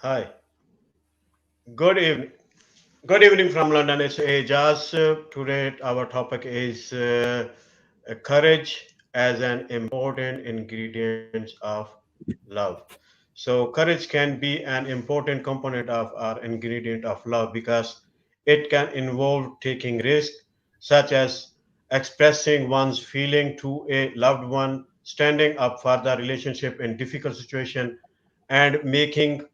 Hi. Good evening. Good evening from London. It's Ajaz. Today our topic is courage as an important ingredient of love. So courage can be an important component of our ingredient of love because it can involve taking risk, such as expressing one's feeling to a loved one, standing up for the relationship in difficult situation, and making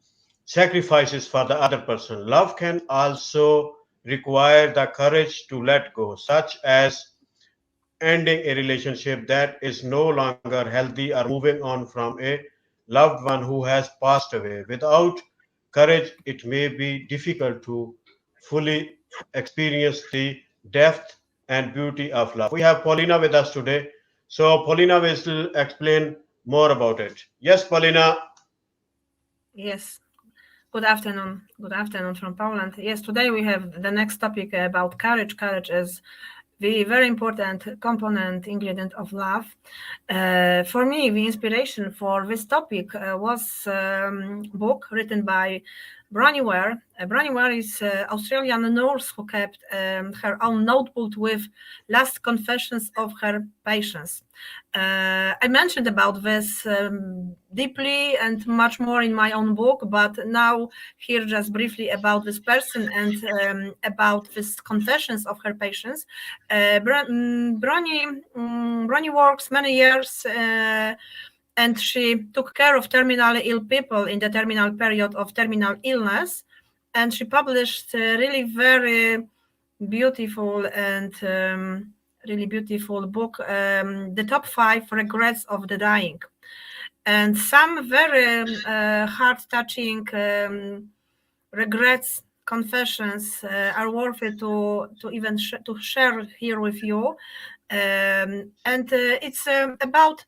sacrifices for the other person. Love can also require the courage to let go, such as ending a relationship that is no longer healthy or moving on from a loved one who has passed away. Without courage, it may be difficult to fully experience the depth and beauty of love. We have Paulina with us today. So, Paulina will explain more about it. Yes, Paulina. Yes. Good afternoon. Good afternoon from Poland. Yes, today we have the next topic about courage. Courage is the very important component ingredient of love. For me, the inspiration for this topic was book written by Bronnie Ware. Bronnie Ware is Australian nurse who kept her own notebook with last confessions of her patients. I mentioned about this deeply and much more in my own book, but now here just briefly about this person and about this confessions of her patients. Bronnie works many years and she took care of terminally ill people in the terminal period of terminal illness. And she published really very beautiful and really beautiful book, The Top 5 Regrets of the Dying. And some very heart-touching regrets confessions are worth it to even to share here with you. And it's about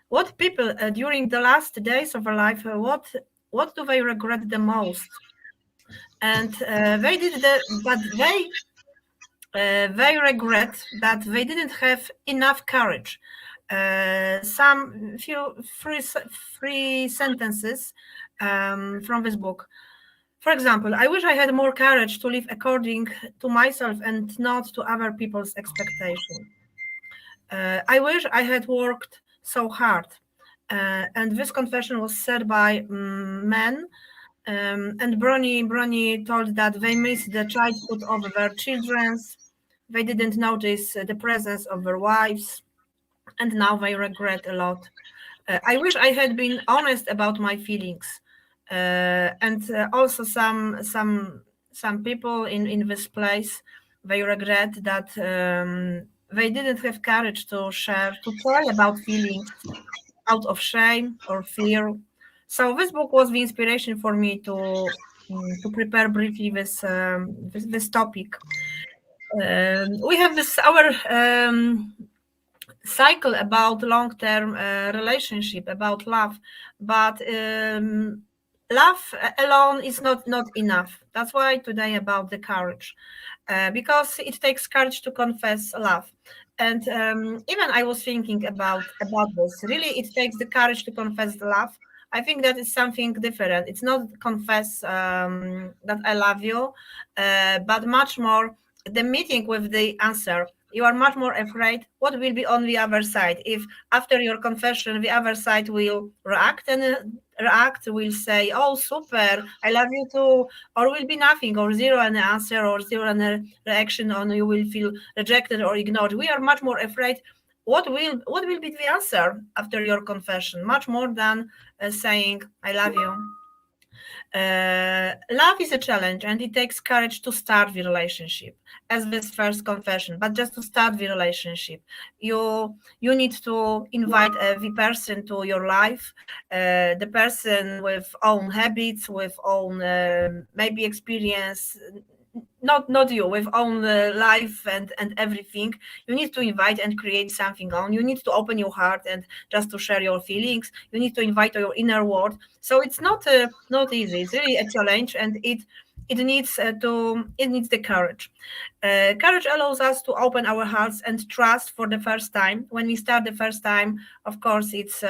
what people during the last days of their life, what do they regret the most? And they did but they regret that they didn't have enough courage. Some few three sentences from this book. For example, I wish I had more courage to live according to myself and not to other people's expectation. I wish I had worked so hard. And this confession was said by men. And Bronnie told that they missed the childhood of their children's. They didn't notice the presence of their wives, and now they regret a lot. I wish I had been honest about my feelings. And also some people in this place, they regret that they didn't have courage to share, to tell about feelings out of shame or fear. So this book was the inspiration for me to prepare briefly this topic. We have this our cycle about long-term relationship, about love, but love alone is not enough. That's why today about the courage, because it takes courage to confess love. And even I was thinking about this. Really, it takes the courage to confess the love. I think that is something different. It's not confess that I love you, but much more the meeting with the answer. You are much more afraid what will be on the other side. If after your confession the other side will react and react, will say, "Oh, super, I love you too," or will be nothing, or zero an answer, or zero an reaction, on you will feel rejected or ignored. We are much more afraid what will be the answer after your confession, much more than saying I love you. Love is a challenge and it takes courage to start the relationship as this first confession, but just to start the relationship you need to invite the person to your life, the person with own habits, with own maybe experience, not you, with own life and everything. You need to invite and create something on. You need to open your heart and just to share your feelings. You need to invite your inner world. So it's not easy. It's really a challenge, and it needs the courage. Courage allows us to open our hearts and trust for the first time. When we start the first time, of course, it's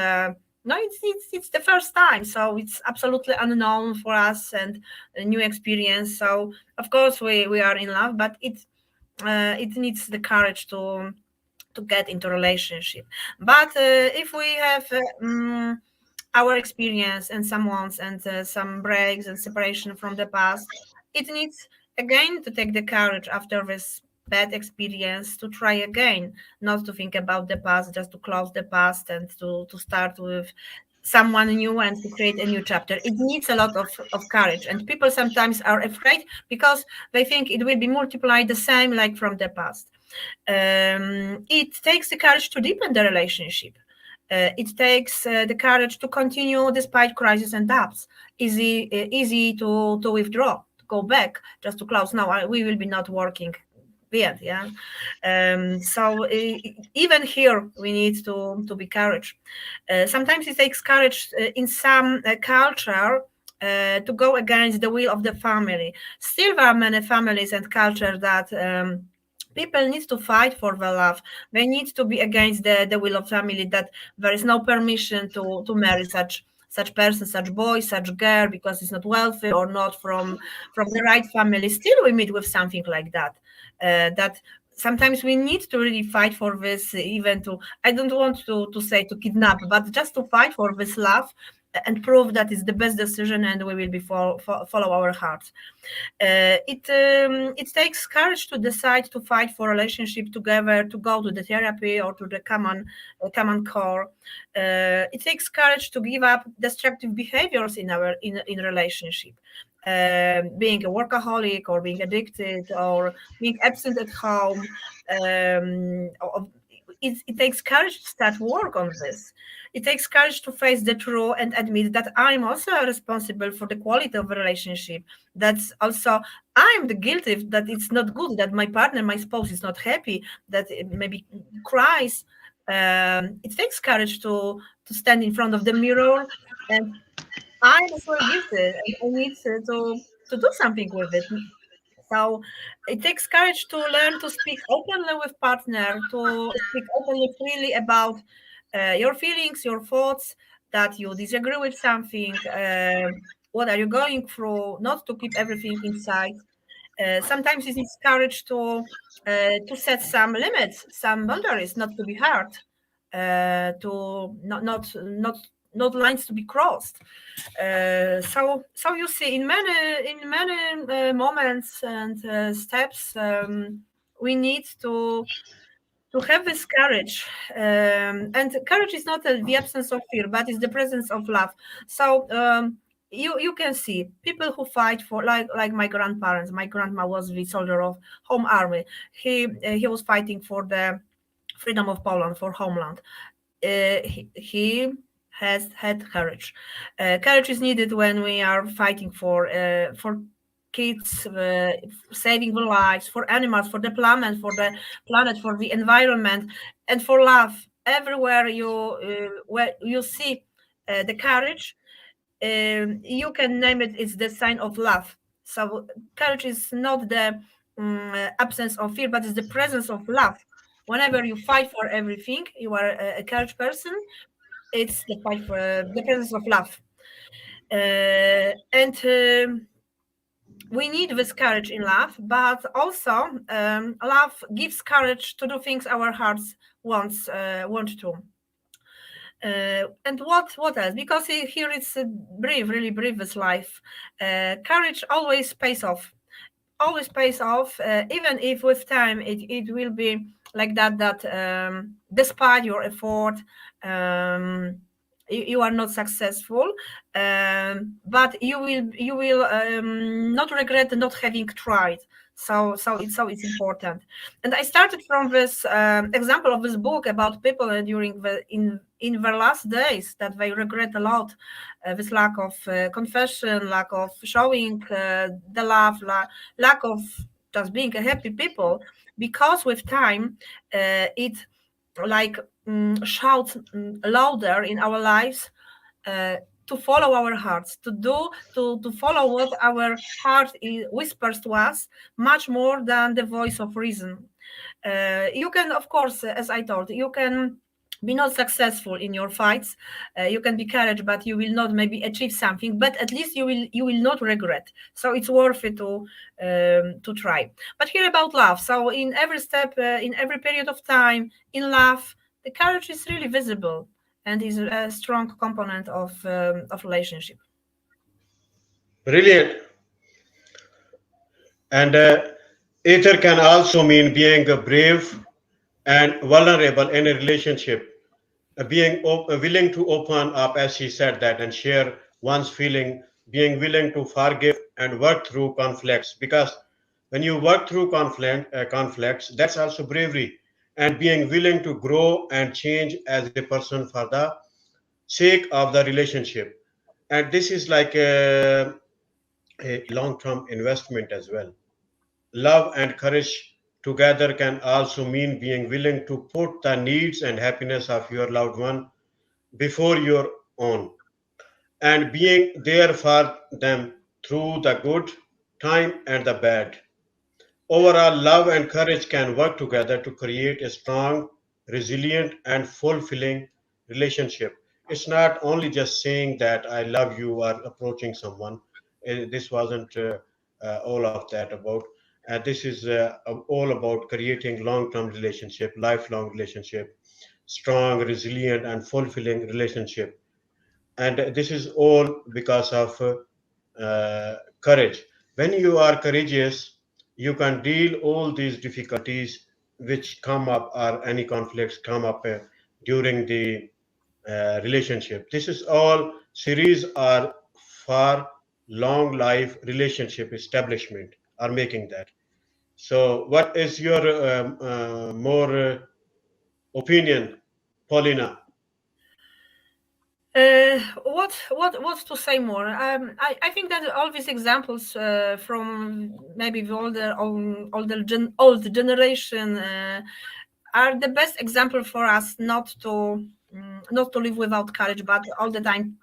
No, it's the first time, so it's absolutely unknown for us and a new experience. So of course we are in love, but it needs the courage to get into relationship. But if we have our experience and some wants and some breaks and separation from the past, it needs again to take the courage after this bad experience to try again, not to think about the past, just to close the past and to start with someone new and to create a new chapter. It needs a lot of courage, and people sometimes are afraid because they think it will be multiplied the same like from the past. It takes the courage to deepen the relationship. It takes the courage to continue despite crisis and doubts. Easy to withdraw, to go back, just to close. No, we will be not working. The end, yeah. So even here, we need to be courage. Sometimes it takes courage in some culture to go against the will of the family. Still, there are many families and culture that. People need to fight for their love. They need to be against the will of family, that there is no permission to marry such person, such boy, such girl, because it's not wealthy or not from the right family. Still we meet with something like that. That sometimes we need to really fight for this, even to, I don't want to say to kidnap, but just to fight for this love and prove that it's the best decision and we will be follow our hearts. It takes courage to decide to fight for relationship together, to go to the therapy or to the common core. It takes courage to give up destructive behaviors in relationship. Being a workaholic or being addicted or being absent at home. It takes courage to start work on this. It takes courage to face the truth and admit that I'm also responsible for the quality of a relationship. That's also I'm the guilty that it's not good, that my partner, my spouse is not happy, that it maybe cries. It takes courage to stand in front of the mirror and I'm as well guilty and I need to do something with it. So it takes courage to learn to speak openly with partner, to speak openly, freely about your feelings, your thoughts, that you disagree with something, what are you going through, not to keep everything inside. Sometimes it needs courage to set some limits, some boundaries, not to be hurt, to not lines to be crossed. So you see, in many moments and steps, we need to have this courage. And courage is not the absence of fear, but it's the presence of love. So you can see people who fight for, like my grandparents. My grandma was the soldier of home army. He was fighting for the freedom of Poland, for homeland. He has had courage. Courage is needed when we are fighting for kids, saving their lives, for animals, for the planet, for the environment, and for love. Everywhere where you see the courage, you can name it. It's the sign of love. So courage is not the absence of fear, but it's the presence of love. Whenever you fight for everything, you are a courage person. It's the fight for the presence of love, and we need this courage in love. But also, love gives courage to do things our hearts want to. And what else? Because here it's a brief, really brief this life. Courage always pays off, even if with time it will be like that despite your effort, um, you are not successful, but you will not regret not having tried. So it's important. And I started from this example of this book about people during in their last days, that they regret a lot, this lack of confession, lack of showing the love, lack of just being a happy people, because with time it like shouts louder in our lives, uh, to follow our hearts, to follow what our heart whispers to us, much more than the voice of reason. You can, of course, as I told, you can be not successful in your fights. You can be courage, but you will not maybe achieve something, but at least you will not regret. So it's worth it to try. But here about love, so in every step, in every period of time in love, the courage is really visible and is a strong component of relationship. Brilliant. And ether can also mean being brave and vulnerable in a relationship, being willing to open up, as she said that, and share one's feeling, being willing to forgive and work through conflicts. Because when you work through conflicts, that's also bravery, and being willing to grow and change as a person for the sake of the relationship. And this is like a long-term investment as well. Love and courage together can also mean being willing to put the needs and happiness of your loved one before your own, and being there for them through the good time and the bad. Overall, love and courage can work together to create a strong, resilient, and fulfilling relationship. It's not only just saying that I love you or approaching someone. This wasn't all of that about. This is all about creating long-term relationship, lifelong relationship, strong, resilient, and fulfilling relationship. And this is all because of courage. When you are courageous, you can deal all these difficulties which come up, or any conflicts come up during the relationship. This is all series are for long life relationship establishment are making that. So what is your more opinion, Paulina? What to say more? I think that all these examples from maybe the old generation are the best example for us not to live without courage, but all the time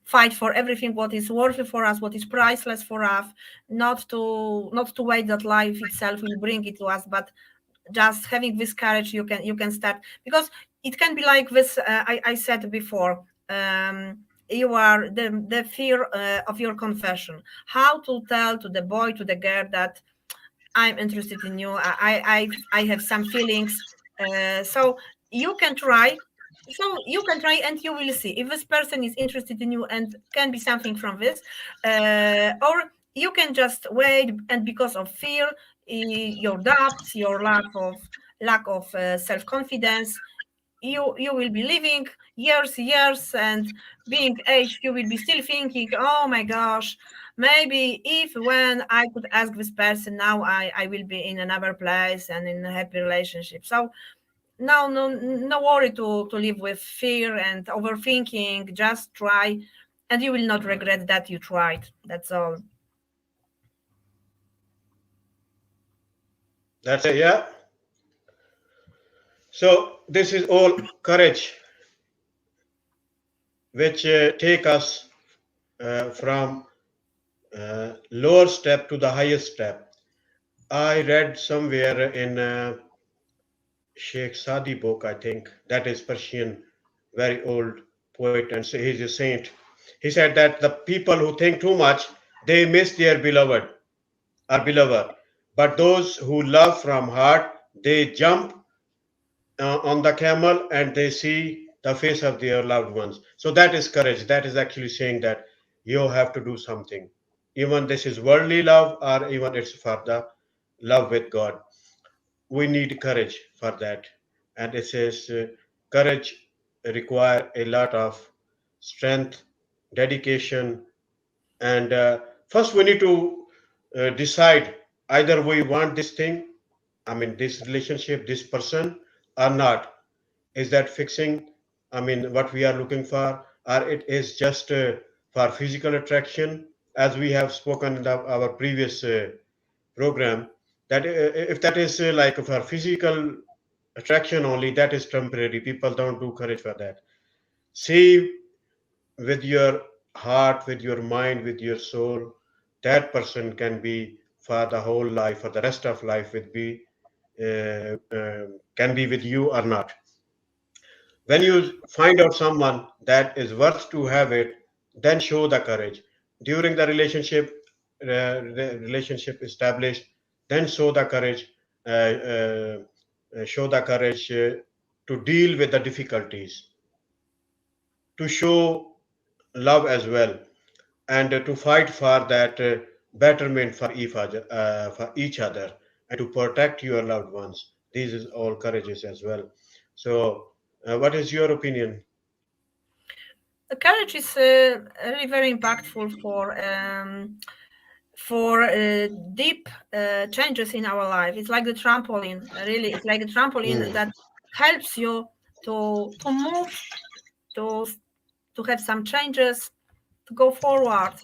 fight for everything what is worthy for us, what is priceless for us, not to wait that life itself will bring it to us, but just having this courage you can start, because it can be like this. I said before, you are the fear of your confession, how to tell to the boy, to the girl, that I'm interested in you. I have some feelings. So you can try. So you can try, and you will see if this person is interested in you and can be something from this, or you can just wait, and because of fear, your doubts, your lack of self confidence, you will be living years, and being aged, you will be still thinking, oh my gosh, maybe if when I could ask this person, now I will be in another place and in a happy relationship. So no worry to live with fear and overthinking. Just try, and you will not regret that you tried. That's all. That's it, yeah. So this is all courage, which take us from lower step to the highest step. I read somewhere in Sheikh Sadi book, I think, that is Persian, very old poet, and so he's a saint. He said that the people who think too much, they miss their beloved or beloved. But those who love from heart, they jump on the camel and they see the face of their loved ones. So that is courage. That is actually saying that you have to do something. Even this is worldly love, or even it's for the love with God. We need courage for that. And it says courage require a lot of strength, dedication, and first we need to decide either we want this thing, I mean this relationship, this person, or not. Is that fixing, I mean, what we are looking for, or it is just for physical attraction, as we have spoken in our previous program, that if that is like for physical attraction only, that is temporary. People don't do courage for that. See, with your heart, with your mind, with your soul, that person can be for the whole life, for the rest of life, can be with you or not. When you find out someone that is worth to have it, then show the courage. During the relationship established, then show the courage to deal with the difficulties, to show love as well, and to fight for that betterment for each other, and to protect your loved ones. These is all courageous as well. So, what is your opinion? The courage is really very impactful for deep changes in our life. It's like the trampoline. Really, it's like a trampoline Hmm. that helps you to move, to to have some changes, to go forward,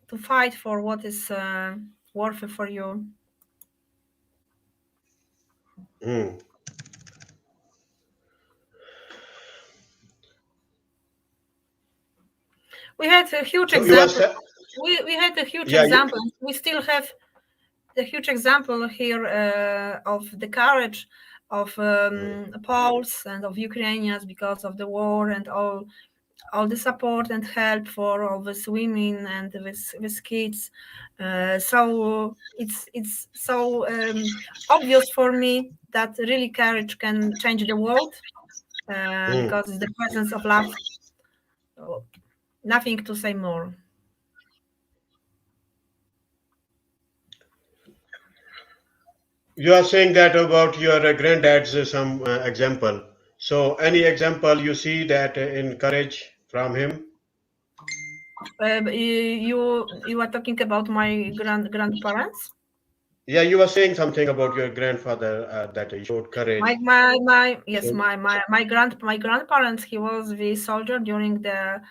to fight for what is worth it for you. Hmm. We had a huge So you are example. sa- We had a huge yeah, example. We still have the huge example here of the courage of Hmm. Poles and of Ukrainians because of the war and all the support and help for all these women and with kids. So it's so obvious for me that really courage can change the world Hmm. because it's the presence of love. So nothing to say more. You are saying that about your granddad's some example. So any example you see that in courage from him? You are talking about my grandparents. Yeah, you were saying something about your grandfather that he showed My courage. my yes, So, my grandparents. He was the soldier during the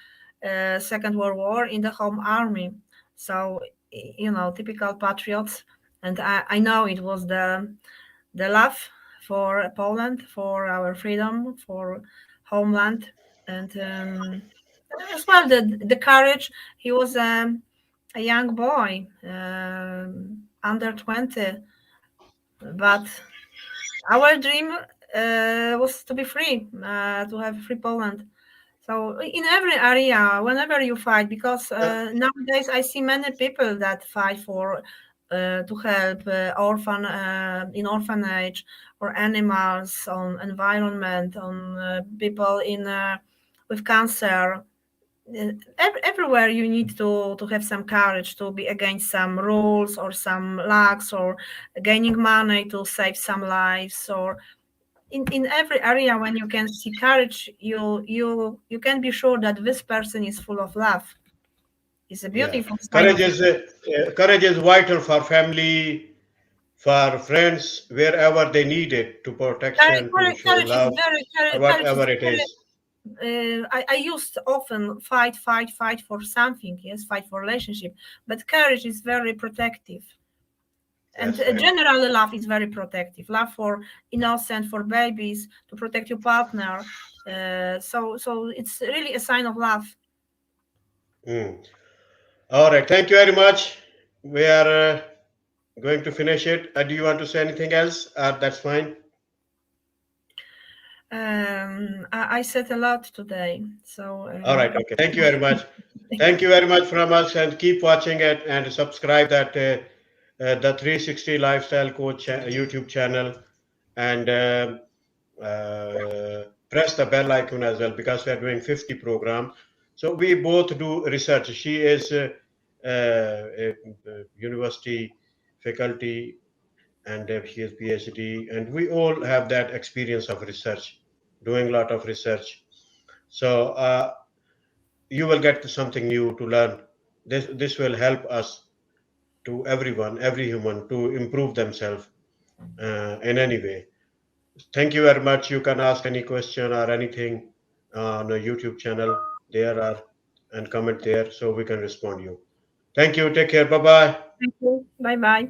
Second World War in the Home Army. So typical patriots, and I know it was the love for Poland, for our freedom, for homeland, and as well the courage. He was a young boy, under 20, but our dream was to be free, to have free Poland. So in every area, whenever you fight, because uh, nowadays I see many people that fight for to help orphan in orphanage or animals, on environment, on people in with cancer. Everywhere you need to have some courage to be against some rules or some lags or gaining money to save some lives, or in every area when you can see courage, you can be sure that this person is full of love. It's a yeah, beautiful sign of it. courage is vital for family, for friends, wherever they need it, to protection, to show Courage is love, very or courage is whatever it very is. I used to often fight for something, yes, fight for relationship, but courage is very protective. And That's right. generally love is very protective, love for innocent, for babies, to protect your partner. So it's really a sign of love. Mm. All right. Thank you very much. We are going to finish it. Do you want to say anything else? That's fine. I said a lot today, so All right. Okay. Thank you very much. Thank you very much from us, and keep watching it and subscribe that the 360 Lifestyle Coach YouTube channel, and press the bell icon as well, because we are doing 50 program. So we both do research. She is a university faculty, and she has PhD, and we all have that experience of research, doing a lot of research. So you will get something new to learn. This will help us, to everyone, every human, to improve themselves in any way. Thank you very much. You can ask any question or anything on the YouTube channel. There are, and comment there so we can respond you. Thank you. Take care. Bye bye. thank you. Bye bye.